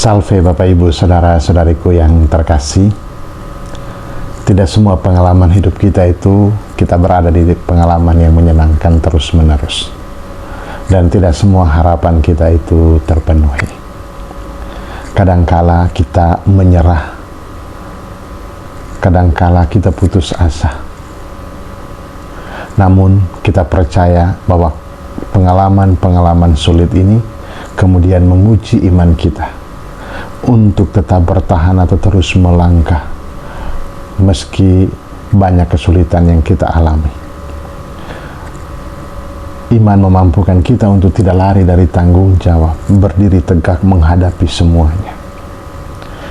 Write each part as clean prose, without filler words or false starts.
Salve Bapak Ibu Saudara-saudariku yang terkasih. Tidak semua pengalaman hidup kita itu kita berada di pengalaman yang menyenangkan terus-menerus. Dan tidak semua harapan kita itu terpenuhi. Kadangkala kita menyerah. Kadangkala kita putus asa. Namun kita percaya bahwa pengalaman-pengalaman sulit ini kemudian menguji iman kita untuk tetap bertahan atau terus melangkah meski banyak kesulitan yang kita alami. Iman memampukan kita untuk tidak lari dari tanggung jawab, berdiri tegak menghadapi semuanya.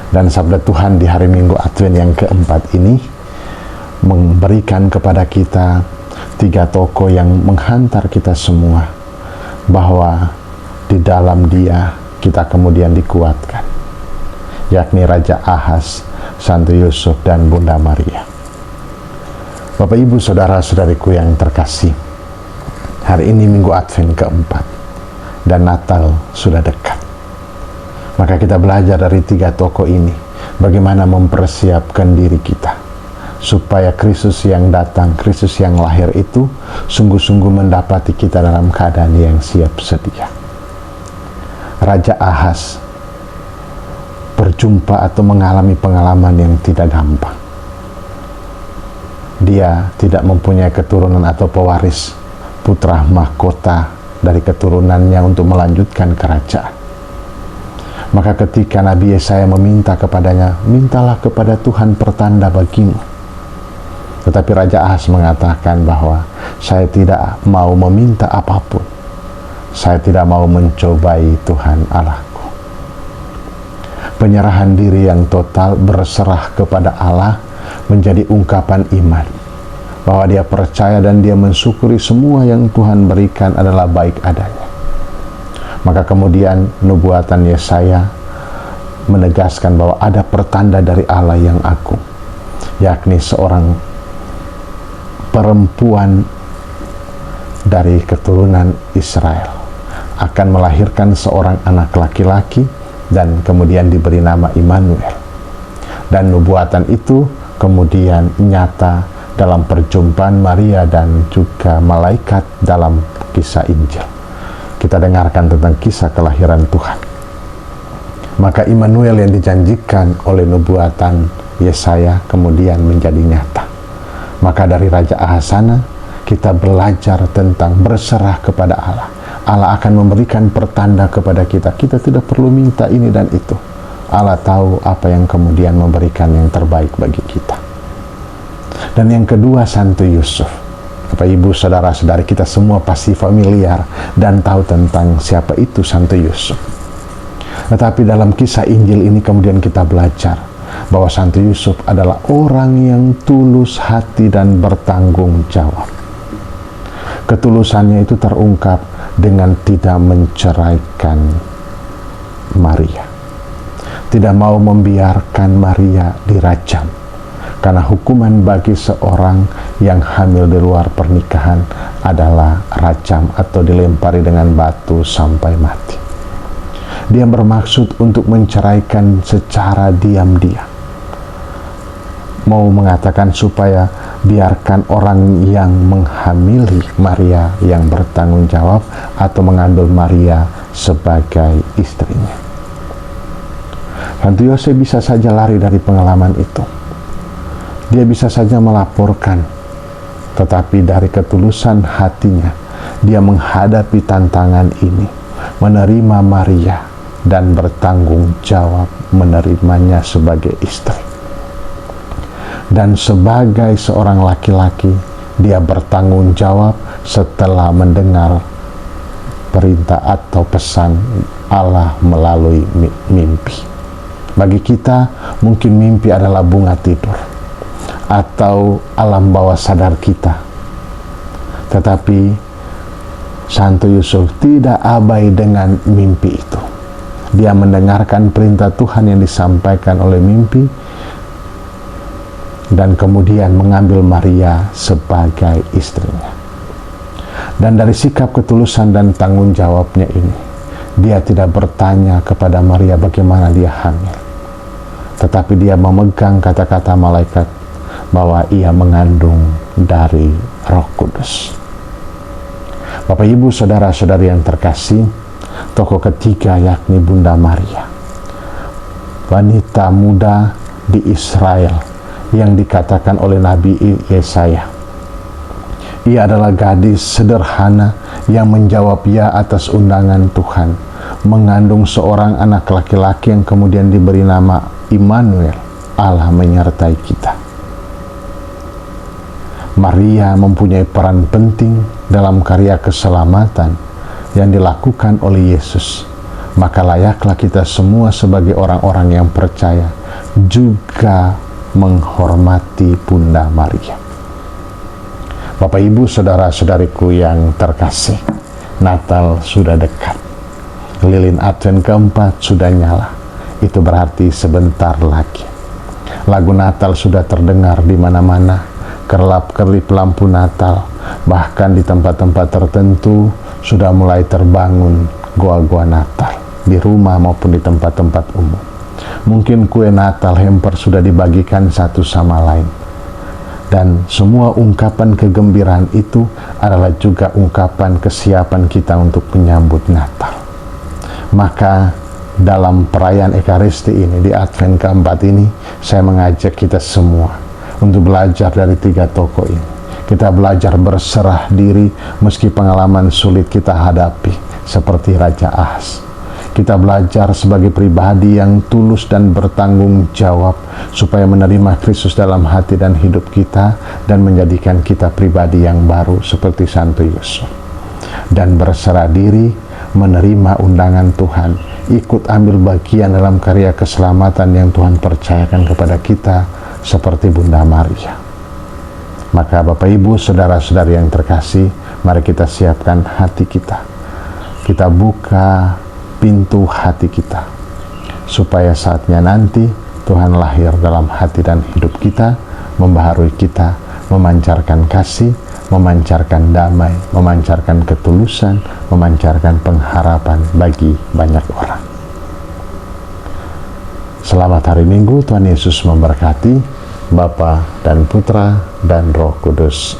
Dan sabda Tuhan di hari Minggu Advent yang keempat ini memberikan kepada kita 3 tokoh yang menghantar kita semua bahwa di dalam Dia kita kemudian dikuatkan, yakni Raja Ahaz, Santo Yusuf, dan Bunda Maria. Bapak Ibu Saudara-saudariku yang terkasih, hari ini Minggu Advent keempat dan Natal sudah dekat. Maka kita belajar dari 3 tokoh ini bagaimana mempersiapkan diri kita supaya Kristus yang datang, Kristus yang lahir itu sungguh-sungguh mendapati kita dalam keadaan yang siap sedia. Raja Ahaz berjumpa atau mengalami pengalaman yang tidak gampang. Dia tidak mempunyai keturunan atau pewaris, putra mahkota dari keturunannya untuk melanjutkan kerajaan. Maka ketika Nabi Yesaya meminta kepadanya, mintalah kepada Tuhan pertanda bagimu. Tetapi Raja Ahaz mengatakan bahwa saya tidak mau meminta apapun. Saya tidak mau mencobai Tuhan Allahku. Penyerahan diri yang total, berserah kepada Allah, menjadi ungkapan iman bahwa dia percaya dan dia mensyukuri semua yang Tuhan berikan adalah baik adanya. Maka kemudian nubuatan Yesaya menegaskan bahwa ada pertanda dari Allah yang agung, yakni seorang perempuan dari keturunan Israel akan melahirkan seorang anak laki-laki dan kemudian diberi nama Immanuel. Dan nubuatan itu kemudian nyata dalam perjumpaan Maria dan juga malaikat dalam kisah Injil. Kita dengarkan tentang kisah kelahiran Tuhan. Maka Immanuel yang dijanjikan oleh nubuatan Yesaya kemudian menjadi nyata. Maka dari Raja Ahaz sana kita belajar tentang berserah kepada Allah. Allah akan memberikan pertanda kepada kita. Kita tidak perlu minta ini dan itu. Allah tahu apa yang kemudian memberikan yang terbaik bagi kita. Dan yang kedua, Santo Yusuf. Bapak Ibu Saudara-saudari kita semua pasti familiar dan tahu tentang siapa itu Santo Yusuf. Tetapi dalam kisah Injil ini kemudian kita belajar bahwa Santo Yusuf adalah orang yang tulus hati dan bertanggung jawab. Ketulusannya itu terungkap dengan tidak menceraikan Maria. Tidak mau membiarkan Maria dirajam. Karena hukuman bagi seorang yang hamil di luar pernikahan adalah rajam atau dilempari dengan batu sampai mati. Dia bermaksud untuk menceraikan secara diam-diam. Mau mengatakan supaya biarkan orang yang menghamili Maria yang bertanggung jawab atau mengambil Maria sebagai istrinya. Santo Yosef bisa saja lari dari pengalaman itu. Dia bisa saja melaporkan, tetapi dari ketulusan hatinya dia menghadapi tantangan ini, menerima Maria dan bertanggung jawab menerimanya sebagai istri. Dan sebagai seorang laki-laki, dia bertanggung jawab setelah mendengar perintah atau pesan Allah melalui mimpi. Bagi kita, mungkin mimpi adalah bunga tidur atau alam bawah sadar kita. Tetapi Santo Yusuf tidak abai dengan mimpi itu. Dia mendengarkan perintah Tuhan yang disampaikan oleh mimpi dan kemudian mengambil Maria sebagai istrinya. Dan dari sikap ketulusan dan tanggung jawabnya ini, dia tidak bertanya kepada Maria bagaimana dia hamil, tetapi dia memegang kata-kata malaikat bahwa ia mengandung dari Roh Kudus. Bapak, Ibu, saudara-saudari yang terkasih, tokoh ketiga yakni Bunda Maria, wanita muda di Israel yang dikatakan oleh Nabi Yesaya. Ia adalah gadis sederhana yang menjawab ya atas undangan Tuhan, mengandung seorang anak laki-laki yang kemudian diberi nama Immanuel, Allah menyertai kita. Maria mempunyai peran penting dalam karya keselamatan yang dilakukan oleh Yesus. Maka layaklah kita semua sebagai orang-orang yang percaya juga menghormati Bunda Maria. Bapak, Ibu, saudara-saudariku yang terkasih, Natal sudah dekat. Lilin Advent keempat sudah nyala. Itu berarti sebentar lagi. Lagu Natal sudah terdengar di mana-mana. Kerlap-kerlip lampu Natal, bahkan di tempat-tempat tertentu sudah mulai terbangun goa-goa Natal, di rumah maupun di tempat-tempat umum. Mungkin kue Natal hamper sudah dibagikan satu sama lain. Dan semua ungkapan kegembiraan itu adalah juga ungkapan kesiapan kita untuk menyambut Natal. Maka dalam perayaan Ekaristi ini, di Advent keempat ini, saya mengajak kita semua untuk belajar dari tiga tokoh ini. Kita belajar berserah diri meski pengalaman sulit kita hadapi, seperti Raja Ahaz. Kita belajar sebagai pribadi yang tulus dan bertanggung jawab supaya menerima Kristus dalam hati dan hidup kita dan menjadikan kita pribadi yang baru seperti Santo Yusuf. Dan berserah diri menerima undangan Tuhan, ikut ambil bagian dalam karya keselamatan yang Tuhan percayakan kepada kita seperti Bunda Maria. Maka Bapak, Ibu, saudara-saudari yang terkasih, mari kita siapkan hati kita. Kita buka pintu hati kita, supaya saatnya nanti Tuhan lahir dalam hati dan hidup kita, membaharui kita, memancarkan kasih, memancarkan damai, memancarkan ketulusan, memancarkan pengharapan bagi banyak orang. Selamat hari Minggu, Tuhan Yesus memberkati. Bapa dan Putra dan Roh Kudus.